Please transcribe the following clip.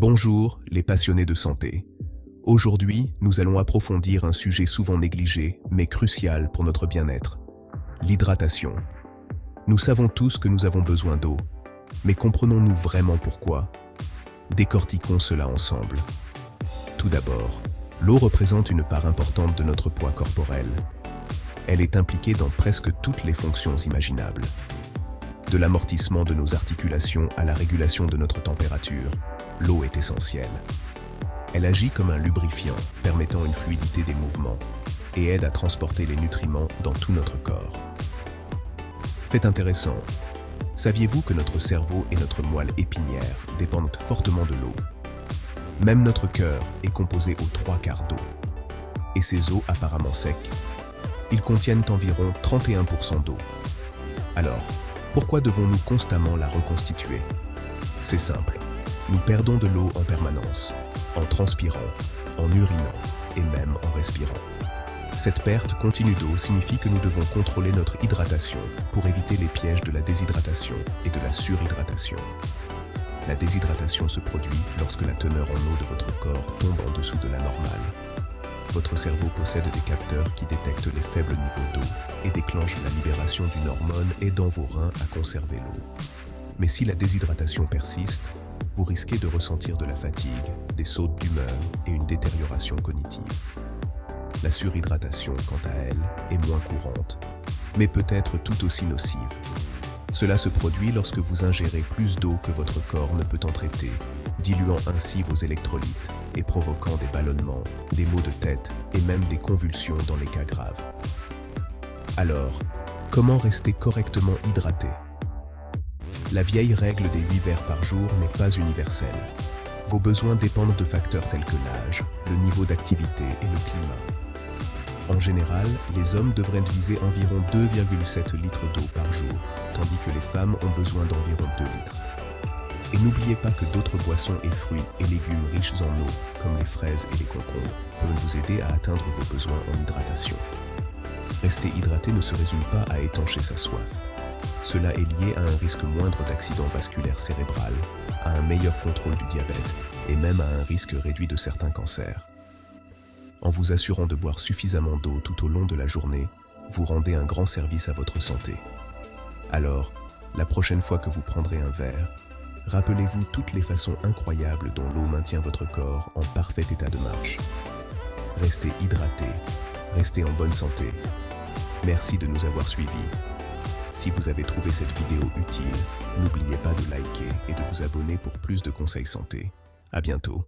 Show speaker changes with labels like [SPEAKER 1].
[SPEAKER 1] Bonjour, les passionnés de santé. Aujourd'hui, nous allons approfondir un sujet souvent négligé, mais crucial pour notre bien-être. L'hydratation. Nous savons tous que nous avons besoin d'eau, mais comprenons-nous vraiment pourquoi? Décortiquons cela ensemble. Tout d'abord, l'eau représente une part importante de notre poids corporel. Elle est impliquée dans presque toutes les fonctions imaginables. De l'amortissement de nos articulations à la régulation de notre température, l'eau est essentielle. Elle agit comme un lubrifiant, permettant une fluidité des mouvements, et aide à transporter les nutriments dans tout notre corps. Fait intéressant, saviez-vous que notre cerveau et notre moelle épinière dépendent fortement de l'eau? Même notre cœur est composé aux 3/4 d'eau. Et ces eaux apparemment secs, ils contiennent environ 31% d'eau. Alors, pourquoi devons-nous constamment la reconstituer? C'est simple, nous perdons de l'eau en permanence, en transpirant, en urinant et même en respirant. Cette perte continue d'eau signifie que nous devons contrôler notre hydratation pour éviter les pièges de la déshydratation et de la surhydratation. La déshydratation se produit lorsque la teneur en eau de votre corps tombe en dessous de la normale. Votre cerveau possède des capteurs qui détectent les faibles niveaux d'eau et déclenchent la libération d'une hormone aidant vos reins à conserver l'eau. Mais si la déshydratation persiste, vous risquez de ressentir de la fatigue, des sautes d'humeur et une détérioration cognitive. La surhydratation, quant à elle, est moins courante, mais peut être tout aussi nocive. Cela se produit lorsque vous ingérez plus d'eau que votre corps ne peut en traiter, diluant ainsi vos électrolytes et provoquant des ballonnements, des maux de tête et même des convulsions dans les cas graves. Alors, comment rester correctement hydraté? La vieille règle des 8 verres par jour n'est pas universelle. Vos besoins dépendent de facteurs tels que l'âge, le niveau d'activité et le climat. En général, les hommes devraient viser environ 2,7 litres d'eau par jour, tandis que les femmes ont besoin d'environ 2 litres. Et n'oubliez pas que d'autres boissons et fruits et légumes riches en eau, comme les fraises et les concombres, peuvent vous aider à atteindre vos besoins en hydratation. Rester hydraté ne se résume pas à étancher sa soif. Cela est lié à un risque moindre d'accident vasculaire cérébral, à un meilleur contrôle du diabète et même à un risque réduit de certains cancers. En vous assurant de boire suffisamment d'eau tout au long de la journée, vous rendez un grand service à votre santé. Alors, la prochaine fois que vous prendrez un verre, rappelez-vous toutes les façons incroyables dont l'eau maintient votre corps en parfait état de marche. Restez hydraté, restez en bonne santé. Merci de nous avoir suivis. Si vous avez trouvé cette vidéo utile, n'oubliez pas de liker et de vous abonner pour plus de conseils santé. À bientôt.